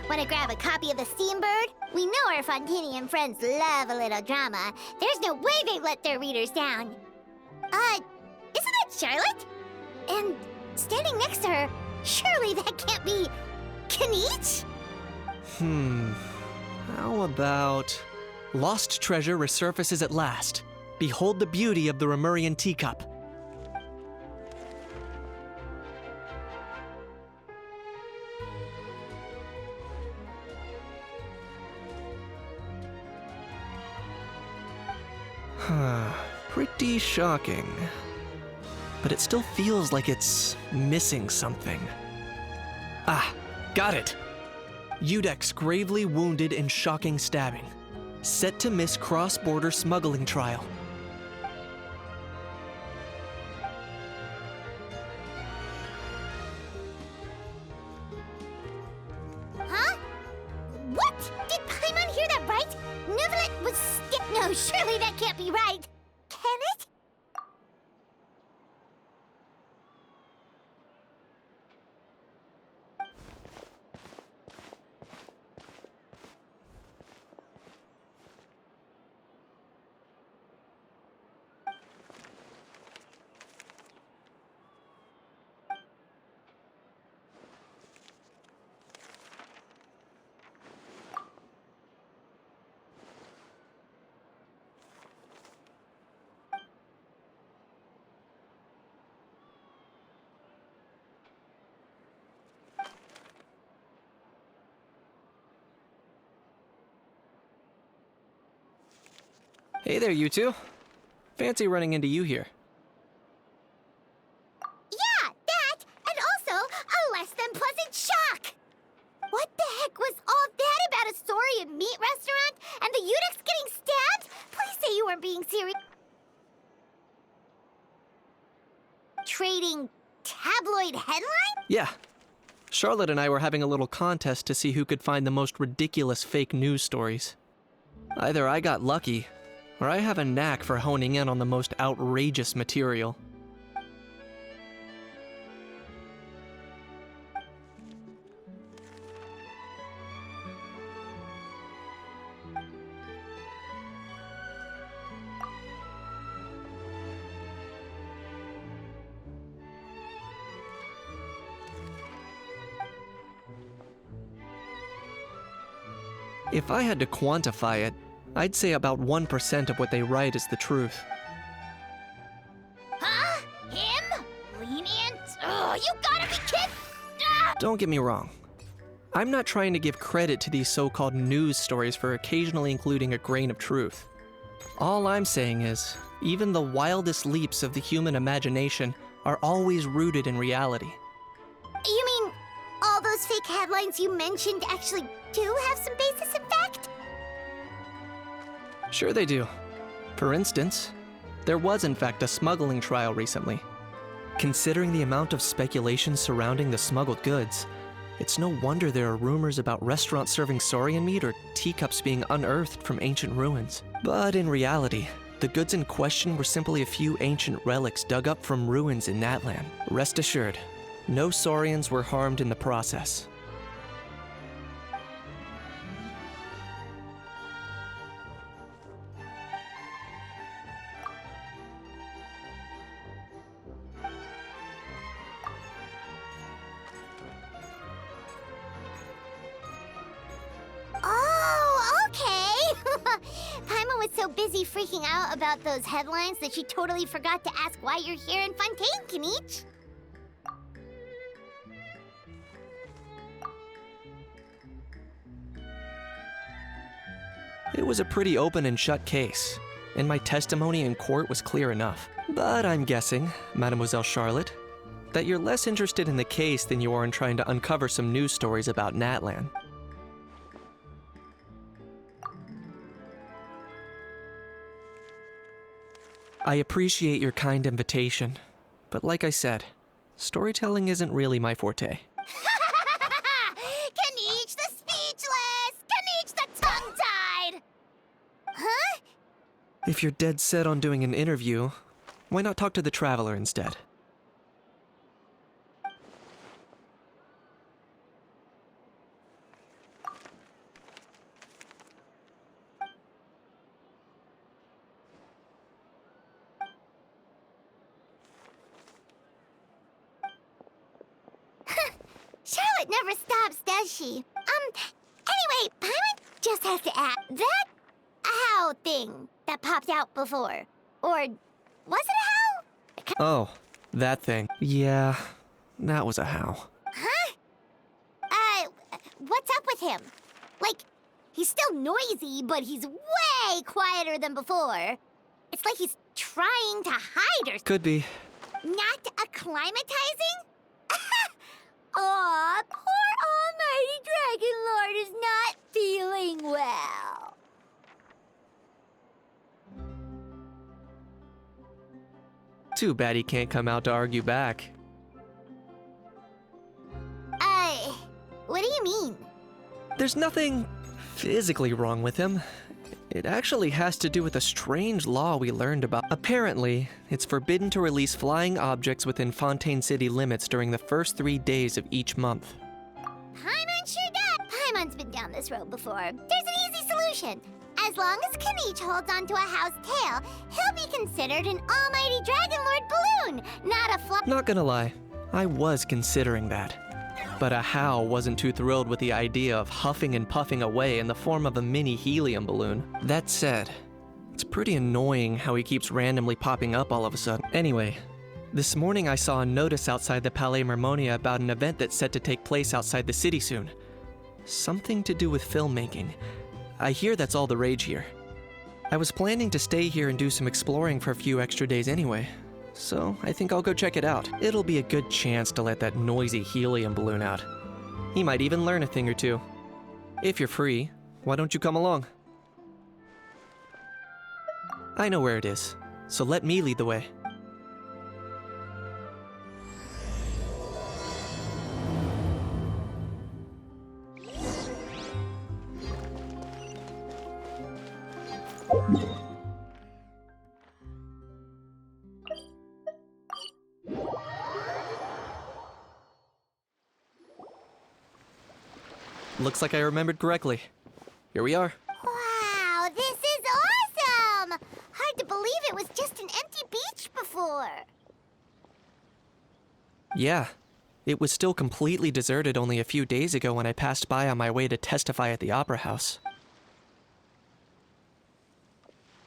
Want to grab a copy of the Steambird? We know our Fontainian friends love a little drama. There's no way they let their readers down. Isn't that Charlotte? And standing next to her, surely that can't be Kenichi? How about... Lost treasure resurfaces at last. Behold the beauty of the Remurian teacup. Pretty shocking. But it still feels like it's missing something. Ah, got it! Udex gravely wounded in shocking stabbing. Set to miss cross-border smuggling trial. Huh? What? Did Paimon hear that right? Neuvillette was No, surely that can't be right. Can it? Hey there, you two. Fancy running into you here. Yeah, that, and also a less than pleasant shock. What the heck was all that about a Saurian meat restaurant and the Udex getting stabbed? Please say you weren't being serious. Trading tabloid headline? Yeah. Charlotte and I were having a little contest to see who could find the most ridiculous fake news stories. Either I got lucky, or I have a knack for honing in on the most outrageous material. If I had to quantify it, I'd say about 1% of what they write is the truth. Huh? Him? Lenient? Oh, you gotta be kidding! Ah! Don't get me wrong. I'm not trying to give credit to these so-called news stories for occasionally including a grain of truth. All I'm saying is, even the wildest leaps of the human imagination are always rooted in reality. You mean all those fake headlines you mentioned actually do have some basis in fact? Sure they do. For instance, there was in fact a smuggling trial recently. Considering the amount of speculation surrounding the smuggled goods, it's no wonder there are rumors about restaurants serving saurian meat or teacups being unearthed from ancient ruins. But in reality, the goods in question were simply a few ancient relics dug up from ruins in Natlan. Rest assured, no saurians were harmed in the process. Oh, okay! Paimon was so busy freaking out about those headlines that she totally forgot to ask why you're here in Fontaine, Kenichi. It was a pretty open and shut case, and my testimony in court was clear enough. But I'm guessing, Mademoiselle Charlotte, that you're less interested in the case than you are in trying to uncover some news stories about Natlan. I appreciate your kind invitation, but like I said, storytelling isn't really my forte. Kenichi the speechless! Kenichi the tongue-tied! Huh? If you're dead set on doing an interview, why not talk to the Traveler instead? it never stops, does she? Anyway, Paimon just has to ask. That how thing that popped out before. Or was it a how? Oh, that thing. Yeah, that was a how. Huh? What's up with him? Like, he's still noisy, but he's way quieter than before. It's like he's trying to hide or something. Could be. Not acclimatizing? Aw, poor Almighty Dragon Lord is not feeling well. Too bad he can't come out to argue back. What do you mean? There's nothing physically wrong with him. It actually has to do with a strange law we learned about. Apparently, it's forbidden to release flying objects within Fontaine City limits during the first 3 days of each month. Paimon sure does. Paimon's been down this road before. There's an easy solution. As long as Kanich holds onto a how's tail, he'll be considered an Almighty Dragon Lord balloon, not a fly. Not gonna lie, I was considering that. But a how wasn't too thrilled with the idea of huffing and puffing away in the form of a mini helium balloon. That said, it's pretty annoying how he keeps randomly popping up all of a sudden. Anyway, this morning I saw a notice outside the Palais Mermonia about an event that's set to take place outside the city soon. Something to do with filmmaking. I hear that's all the rage here. I was planning to stay here and do some exploring for a few extra days anyway, so I think I'll go check it out. It'll be a good chance to let that noisy helium balloon out. He might even learn a thing or two. If you're free, why don't you come along? I know where it is, so let me lead the way. Looks like I remembered correctly. Here we are. Wow, this is awesome! Hard to believe it was just an empty beach before. Yeah, it was still completely deserted only a few days ago when I passed by on my way to testify at the Opera House.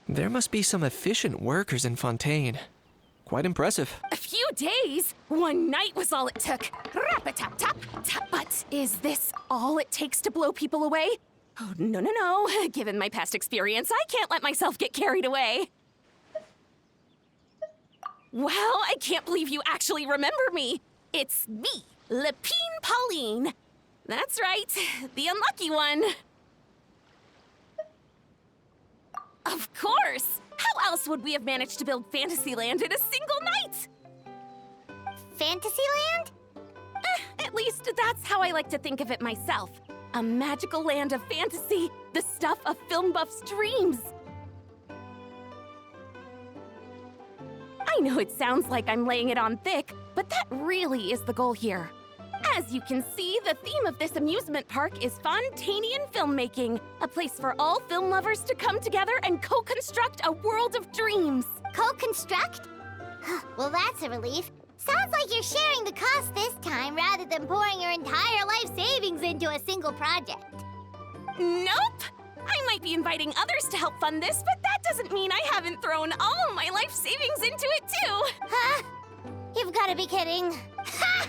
There must be some efficient workers in Fontaine. Quite impressive. A few days? One night was all it took. Rap-a-tap-tap. But is this all it takes to blow people away? Oh, no. Given my past experience, I can't let myself get carried away. Well, I can't believe you actually remember me. It's me, Lepine Pauline. That's right, the unlucky one. Of course! How else would we have managed to build Fantasyland in a single night? Fantasyland? At least that's how I like to think of it myself. A magical land of fantasy, the stuff of film buffs' dreams. I know it sounds like I'm laying it on thick, but that really is the goal here. As you can see, the theme of this amusement park is Fontainian filmmaking, a place for all film lovers to come together and co-construct a world of dreams. Co-construct? Well, that's a relief. Sounds like you're sharing the cost this time rather than pouring your entire life savings into a single project. Nope! I might be inviting others to help fund this, but that doesn't mean I haven't thrown all my life savings into it too. Huh? You've got to be kidding. Ha!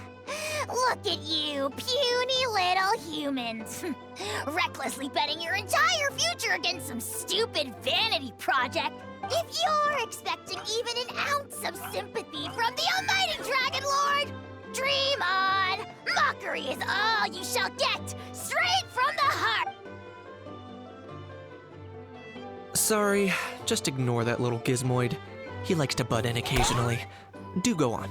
Look at you, puny little humans. Recklessly betting your entire future against some stupid vanity project. If you're expecting even an ounce of sympathy from the Almighty Dragon Lord, dream on! Mockery is all you shall get, straight from the heart! Sorry, just ignore that little gizmoid. He likes to butt in occasionally. Do go on.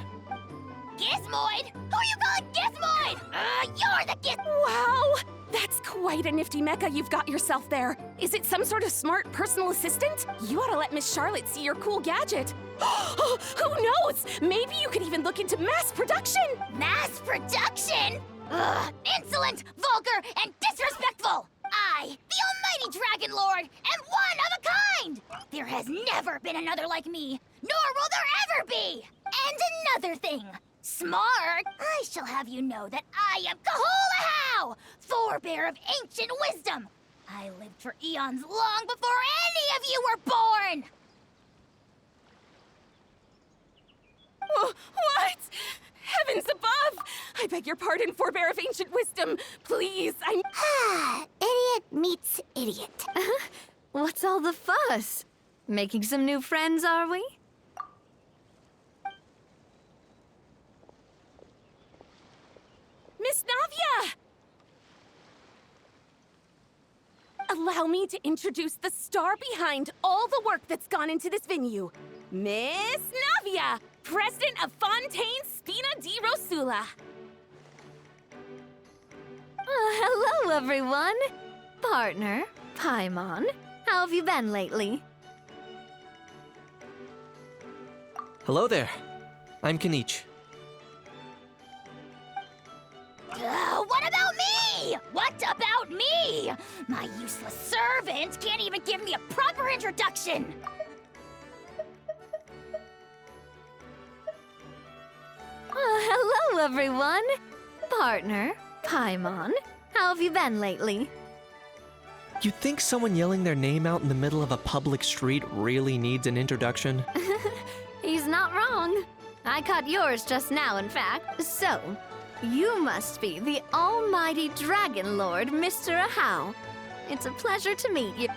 Gizmoid? Who you calling Gizmoid? You're the Giz... Wow! That's quite a nifty mecha you've got yourself there. Is it some sort of smart personal assistant? You ought to let Miss Charlotte see your cool gadget. Who knows? Maybe you could even look into mass production. Mass production? Ugh, insolent, vulgar, and disrespectful! I, the Almighty Dragon Lord, am one of a kind! There has never been another like me, nor will there ever be! And another thing, Smart? I shall have you know that I am Kahulahau, forebear of ancient wisdom. I lived for eons long before any of you were born! What? Heavens above! I beg your pardon, forebear of ancient wisdom. Please, Idiot meets idiot. What's all the fuss? Making some new friends, are we? Miss Navia! Allow me to introduce the star behind all the work that's gone into this venue. Miss Navia, president of Fontaine Spina di Rosula. Hello, everyone. Partner, Paimon, how have you been lately? Hello there. I'm Kanich. What about me? What about me? My useless servant can't even give me a proper introduction. Hello, everyone. Partner, Paimon, how have you been lately? You'd think someone yelling their name out in the middle of a public street really needs an introduction? He's not wrong. I caught yours just now, in fact. So, you must be the almighty Dragon Lord, Mr. Ahau. It's a pleasure to meet you.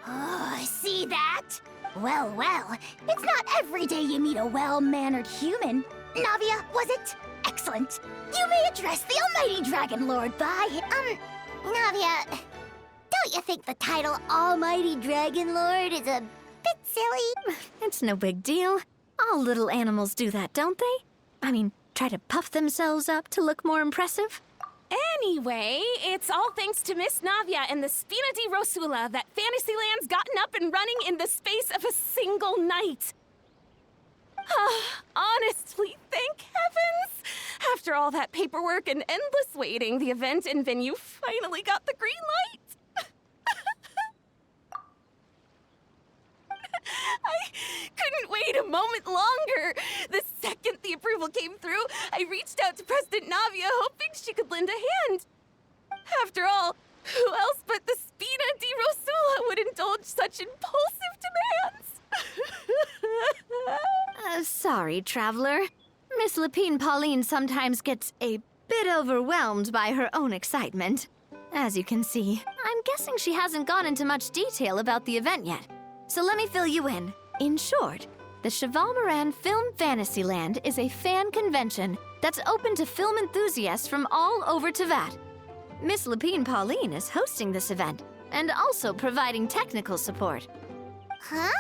Oh, see that? Well, it's not every day you meet a well-mannered human. Navia, was it? Excellent. You may address the almighty Dragon Lord by... Navia, don't you think the title Almighty Dragon Lord is a bit silly? It's no big deal. All little animals do that, don't they? I mean, try to puff themselves up to look more impressive. Anyway, it's all thanks to Miss Navia and the Spina di Rosula that Fantasyland's gotten up and running in the space of a single night. Honestly, thank heavens! After all that paperwork and endless waiting, the event and venue finally got the green light. I couldn't wait a moment longer. The second the approval came through, I reached out to President Navia, hoping she could lend a hand. After all, who else but the Spina di Rosula would indulge such impulsive demands? Sorry, traveler. Miss Lapine Pauline sometimes gets a bit overwhelmed by her own excitement. As you can see, I'm guessing she hasn't gone into much detail about the event yet. So let me fill you in. In short, the Cheval Film Fantasyland is a fan convention that's open to film enthusiasts from all over Teyvat. Miss Lapine Pauline is hosting this event and also providing technical support. Huh?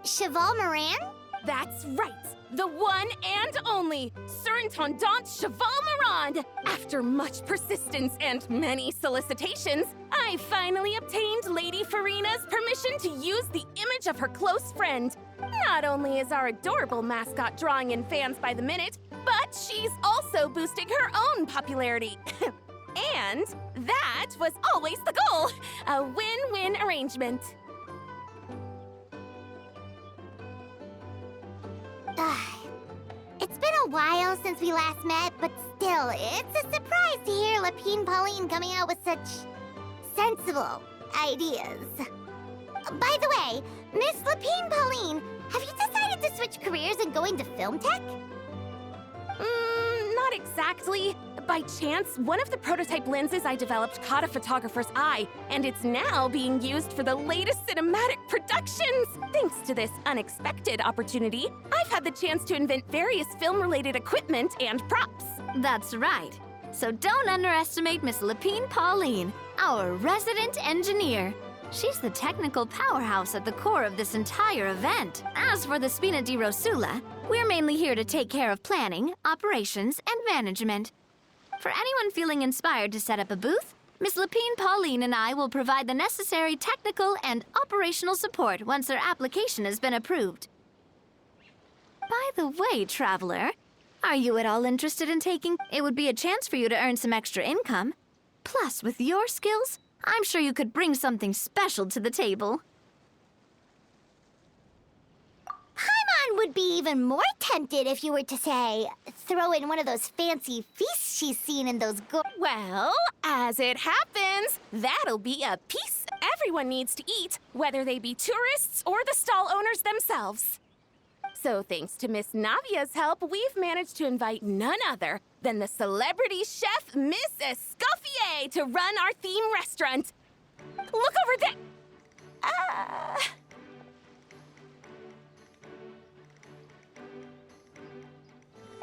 Cheval Moran? That's right. The one and only Surintendant Cheval Morand. After much persistence and many solicitations, I finally obtained Lady Farina's permission to use the image of her close friend. Not only is our adorable mascot drawing in fans by the minute, but she's also boosting her own popularity. And that was always the goal. A win-win arrangement. It's been a while since we last met, but still, it's a surprise to hear Lapine Pauline coming out with such sensible ideas. By the way, Miss Lapine Pauline, have you decided to switch careers and go into film tech? Not exactly. By chance, one of the prototype lenses I developed caught a photographer's eye, and it's now being used for the latest cinematic productions. Thanks to this unexpected opportunity, I've had the chance to invent various film-related equipment and props. That's right. So don't underestimate Miss Lapine Pauline, our resident engineer. She's the technical powerhouse at the core of this entire event. As for the Spina di Rosula, we're mainly here to take care of planning, operations, and management. For anyone feeling inspired to set up a booth, Miss Lapine Pauline and I will provide the necessary technical and operational support once their application has been approved. By the way, traveler, are you at all interested in taking? It would be a chance for you to earn some extra income. Plus, with your skills, I'm sure you could bring something special to the table. Paimon would be even more tempted if you were to, say, throw in one of those fancy feasts she's seen in those Well, as it happens, that'll be a piece everyone needs to eat, whether they be tourists or the stall owners themselves. So thanks to Miss Navia's help, we've managed to invite none other than the celebrity chef, Miss Escoffier, to run our theme restaurant. Look over there!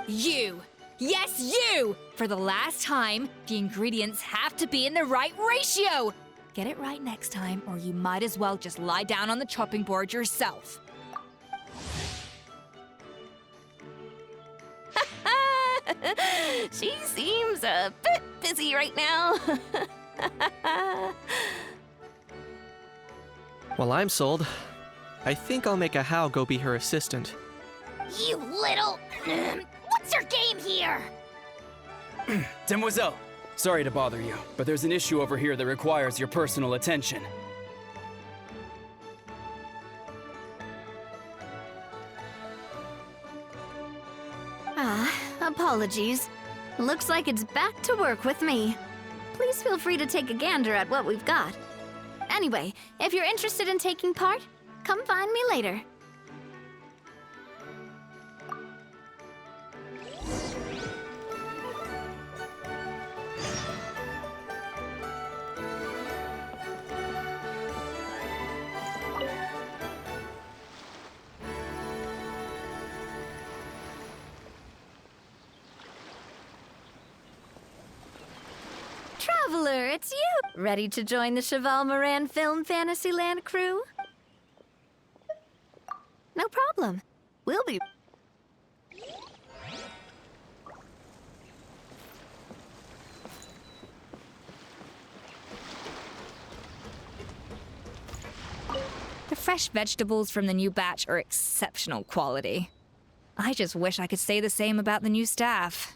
You! Yes, you! For the last time, the ingredients have to be in the right ratio! Get it right next time, or you might as well just lie down on the chopping board yourself. She seems a bit busy right now. Well, I'm sold. I think I'll make a Hao go be her assistant. You little... What's your game here? Demoiselle, sorry to bother you, but there's an issue over here that requires your personal attention. Apologies. Looks like it's back to work with me. Please feel free to take a gander at what we've got. Anyway, if you're interested in taking part, come find me later. Traveler, it's you! Ready to join the Cheval Moran Film Fantasyland crew? No problem. We'll be... The fresh vegetables from the new batch are exceptional quality. I just wish I could say the same about the new staff.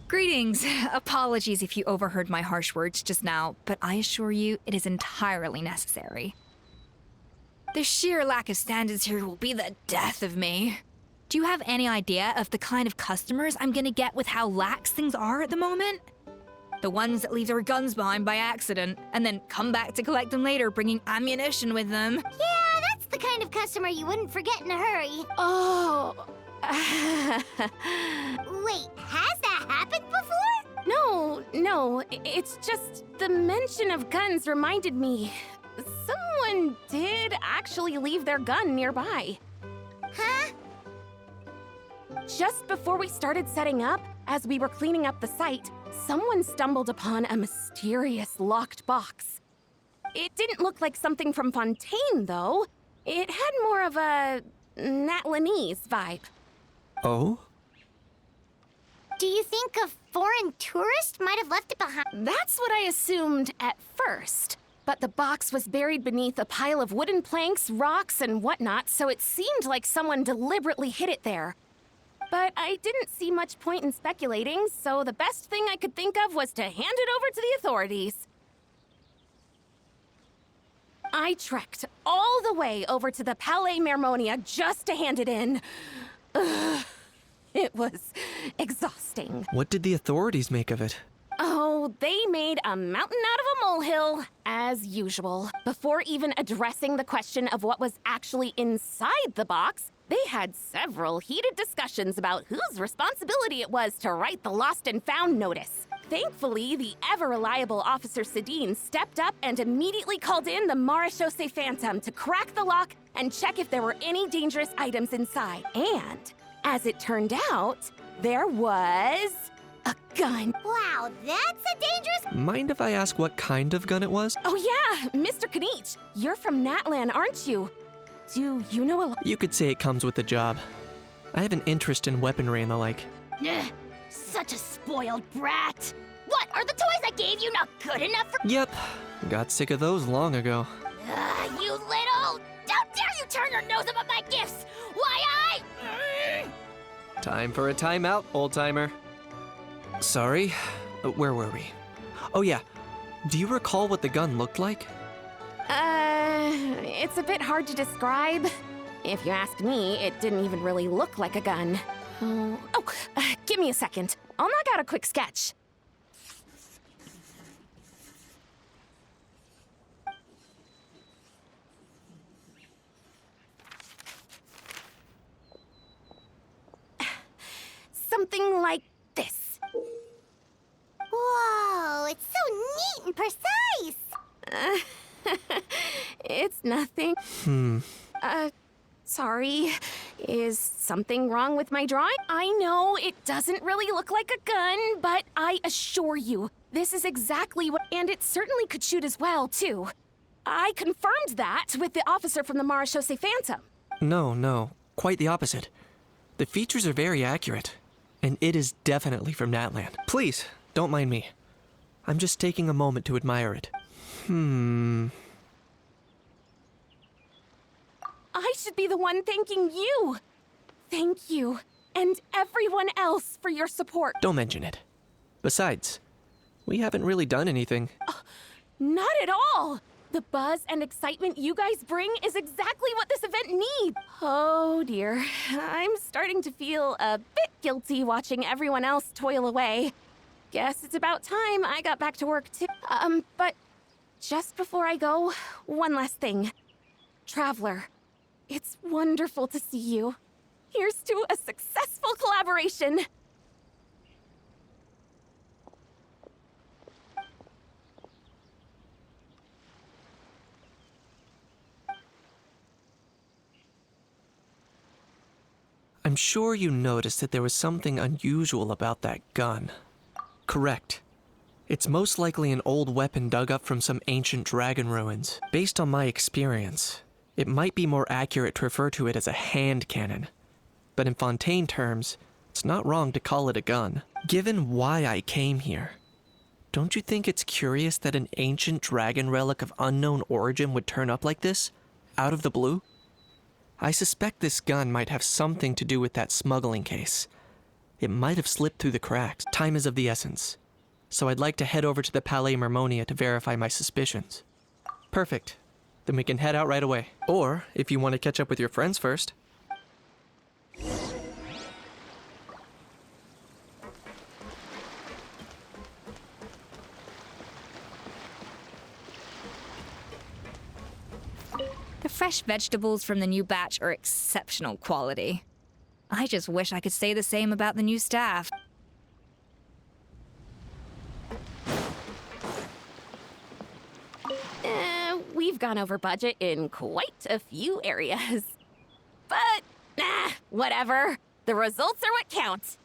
Greetings. Apologies if you overheard my harsh words just now, but I assure you it is entirely necessary. The sheer lack of standards here will be the death of me. Do you have any idea of the kind of customers I'm gonna get with how lax things are at the moment? The ones that leave their guns behind by accident, and then come back to collect them later bringing ammunition with them. Yeah, that's the kind of customer you wouldn't forget in a hurry. Oh. Wait, has that happened before? No, it's just the mention of guns reminded me. Someone did actually leave their gun nearby. Huh? Just before we started setting up, as we were cleaning up the site, someone stumbled upon a mysterious locked box. It didn't look like something from Fontaine, though. It had more of a Natlanese vibe. Oh? Do you think a foreign tourist might have left it behind? That's what I assumed at first. But the box was buried beneath a pile of wooden planks, rocks, and whatnot, so it seemed like someone deliberately hid it there. But I didn't see much point in speculating, so the best thing I could think of was to hand it over to the authorities. I trekked all the way over to the Palais Mermonia just to hand it in. Ugh, it was exhausting. What did the authorities make of it? Oh, they made a mountain out of a molehill, as usual. Before even addressing the question of what was actually inside the box, they had several heated discussions about whose responsibility it was to write the lost and found notice. Thankfully, the ever-reliable Officer Sedine stepped up and immediately called in the Marechaussee Phantom to crack the lock and check if there were any dangerous items inside. And, as it turned out, there was a gun. Wow, that's a dangerous... Mind if I ask what kind of gun it was? Oh yeah, Mr. Kanich, you're from Natlan, aren't you? Do you know a lot? You could say it comes with the job. I have an interest in weaponry and the like. Ugh, such a spoiled brat. What, are the toys I gave you not good enough for... Yep, got sick of those long ago. You little... How dare you turn your nose up at my gifts! Why, Time for a timeout, old-timer. Sorry, where were we? Oh yeah, do you recall what the gun looked like? It's a bit hard to describe. If you ask me, it didn't even really look like a gun. Give me a second. I'll knock out a quick sketch. Something like this. Whoa, it's so neat and precise! It's nothing. Sorry. Is something wrong with my drawing? I know it doesn't really look like a gun, but I assure you, this is exactly what... And it certainly could shoot as well, too. I confirmed that with the officer from the Marechaussee Phantom. No, quite the opposite. The features are very accurate, and it is definitely from Natlan. Please, don't mind me. I'm just taking a moment to admire it. I should be the one thanking you. Thank you, and everyone else for your support. Don't mention it. Besides, we haven't really done anything. Not at all. The buzz and excitement you guys bring is exactly what this event needs. Oh dear, I'm starting to feel a bit guilty watching everyone else toil away. Guess it's about time I got back to work too. But just before I go, one last thing. Traveler, it's wonderful to see you. Here's to a successful collaboration. I'm sure you noticed that there was something unusual about that gun. Correct. It's most likely an old weapon dug up from some ancient dragon ruins. Based on my experience, it might be more accurate to refer to it as a hand cannon. But in Fontaine terms, it's not wrong to call it a gun. Given why I came here, don't you think it's curious that an ancient dragon relic of unknown origin would turn up like this, out of the blue? I suspect this gun might have something to do with that smuggling case. It might have slipped through the cracks. Time is of the essence, so I'd like to head over to the Palais Mermonia to verify my suspicions. Perfect. Then we can head out right away. Or, if you want to catch up with your friends first. The fresh vegetables from the new batch are exceptional quality. I just wish I could say the same about the new staff. We've gone over budget in quite a few areas. But, whatever. The results are what counts.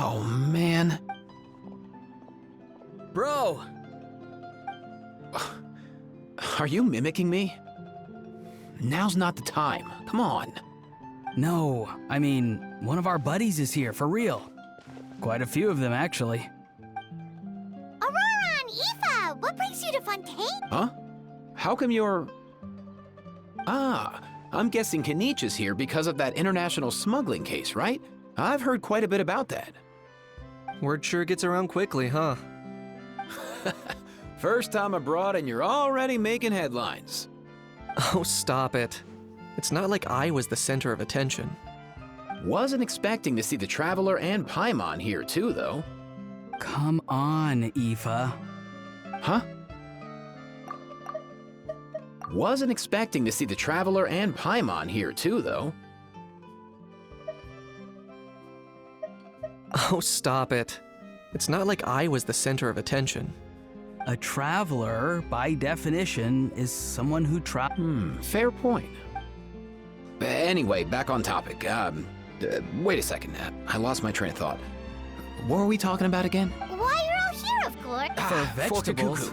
Oh, man. Bro! Are you mimicking me? Now's not the time. Come on. No, I mean, one of our buddies is here, for real. Quite a few of them, actually. Aurora and Aoife, what brings you to Fontaine? Huh? How come you're... Ah, I'm guessing Kenichi is here because of that international smuggling case, right? I've heard quite a bit about that. Word sure gets around quickly, huh? First time abroad and you're already making headlines. Oh, stop it. It's not like I was the center of attention. Wasn't expecting to see the Traveler and Paimon here too, though. Come on, Aoife. Huh? Wasn't expecting to see the Traveler and Paimon here too, though. Oh, stop it. It's not like I was the center of attention. A traveler, by definition, is someone who Fair point. Anyway, back on topic. Wait a second. I lost my train of thought. What were we talking about again? Why you're all here, of course. For vegetables.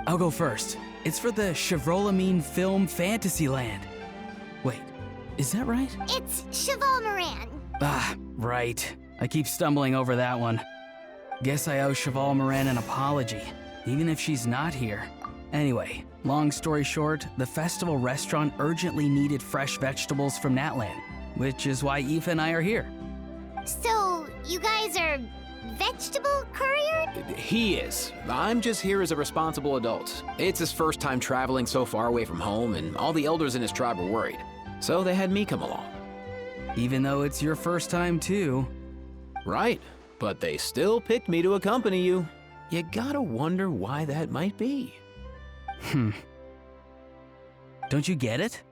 I'll go first. It's for the Chevrolamine Film Fantasyland. Wait, is that right? It's Cheval Moran. Ah, right. I keep stumbling over that one. Guess I owe Cheval Moran an apology, even if she's not here. Anyway, long story short, the festival restaurant urgently needed fresh vegetables from Natlan, which is why Aoife and I are here. So, you guys are vegetable courier? He is. I'm just here as a responsible adult. It's his first time traveling so far away from home, and all the elders in his tribe were worried. So they had me come along. Even though it's your first time too. Right, but they still picked me to accompany you. You gotta wonder why that might be. Don't you get it?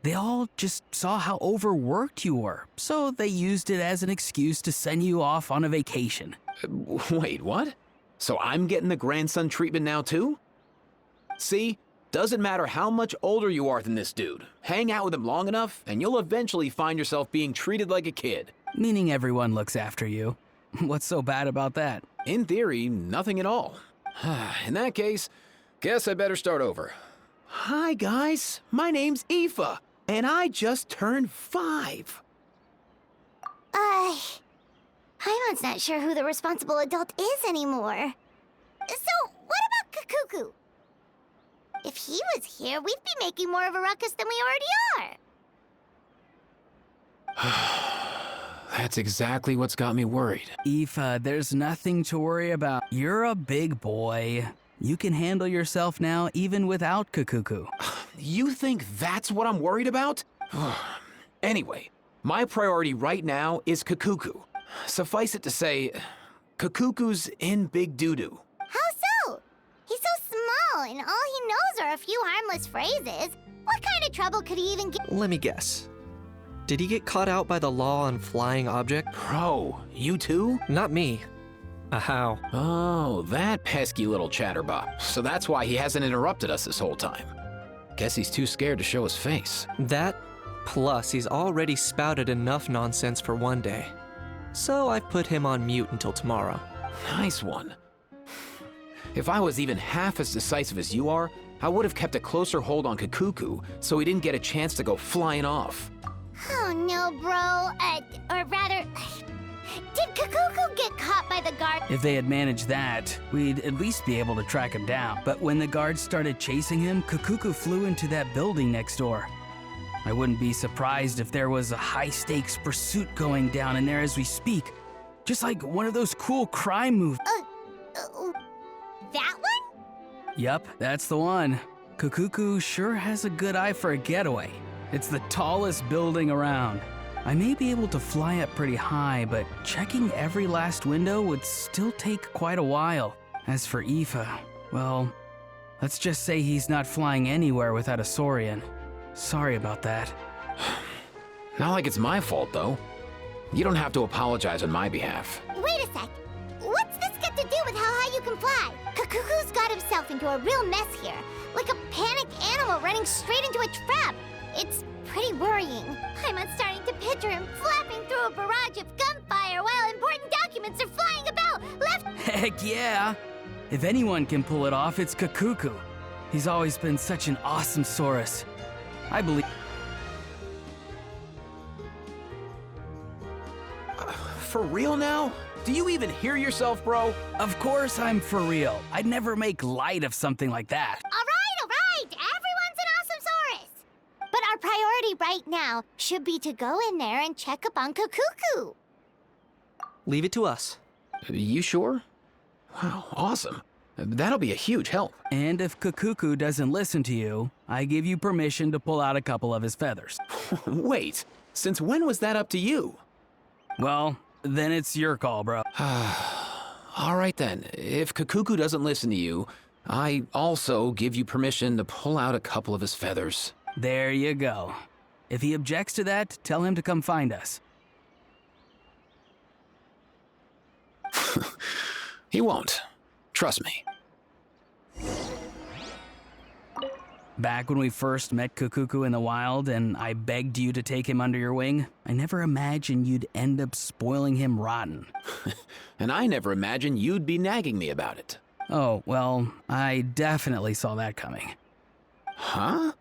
They all just saw how overworked you were, so they used it as an excuse to send you off on a vacation. Wait, what? So I'm getting the grandson treatment now too? See? Doesn't matter how much older you are than this dude. Hang out with him long enough, and you'll eventually find yourself being treated like a kid. Meaning everyone looks after you. What's so bad about that? In theory, nothing at all. In that case, guess I better start over. Hi, guys. My name's Aoife, and I just turned 5. Paimon's not sure who the responsible adult is anymore. So, what about Kakuku? If he was here, we'd be making more of a ruckus than we already are. That's exactly what's got me worried. Aoife, there's nothing to worry about. You're a big boy. You can handle yourself now even without Kakuku. You think that's what I'm worried about? Anyway, my priority right now is Kakuku. Suffice it to say, Kakuku's in big doo-doo. How so? He's so small, and all he knows are a few harmless phrases. What kind of trouble could he even get? Let me guess. Did he get caught out by the law on flying object? Bro, you too? Not me. How? Oh, that pesky little chatterbox. So that's why he hasn't interrupted us this whole time. Guess he's too scared to show his face. That, plus he's already spouted enough nonsense for one day. So I've put him on mute until tomorrow. Nice one. If I was even half as decisive as you are, I would have kept a closer hold on Kakuku so he didn't get a chance to go flying off. Oh no, bro. Or rather, did Kakuku get caught by the guard? If they had managed that, we'd at least be able to track him down. But when the guards started chasing him, Kakuku flew into that building next door. I wouldn't be surprised if there was a high-stakes pursuit going down in there as we speak. Just like one of those cool crime movies. That one? Yup, that's the one. Kakuku sure has a good eye for a getaway. It's the tallest building around. I may be able to fly up pretty high, but checking every last window would still take quite a while. As for Aoife, well, let's just say he's not flying anywhere without a Saurian. Sorry about that. Not like it's my fault, though. You don't have to apologize on my behalf. Wait a sec. What's this got to do with how high you can fly? Kakuku's got himself into a real mess here. Like a panicked animal running straight into a trap. It's pretty worrying. I'm starting to picture him flapping through a barrage of gunfire while important documents are flying about. Heck yeah! If anyone can pull it off, it's Kakuku. He's always been such an awesome Saurus. I believe... For real now? Do you even hear yourself, bro? Of course I'm for real. I'd never make light of something like that. All right. Everyone's an awesome Saurus. But our priority right now should be to go in there and check up on Kakuku. Leave it to us. You sure? Wow, awesome. That'll be a huge help. And if Kakuku doesn't listen to you, I give you permission to pull out a couple of his feathers. Wait, since when was that up to you? Well, then it's your call, bro. All right then, if Kakuku doesn't listen to you, I also give you permission to pull out a couple of his feathers. There you go. If he objects to that, tell him to come find us. He won't. Trust me. Back when we first met Kukuku in the wild and I begged you to take him under your wing, I never imagined you'd end up spoiling him rotten. And I never imagined you'd be nagging me about it. Oh, well, I definitely saw that coming. Huh?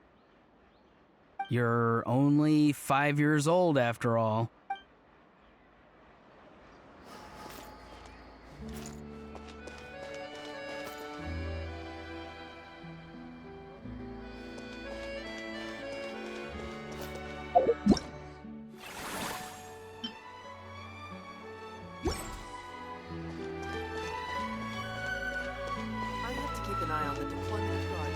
You're only 5 years old after all. I have to keep an eye on the deployment of guards.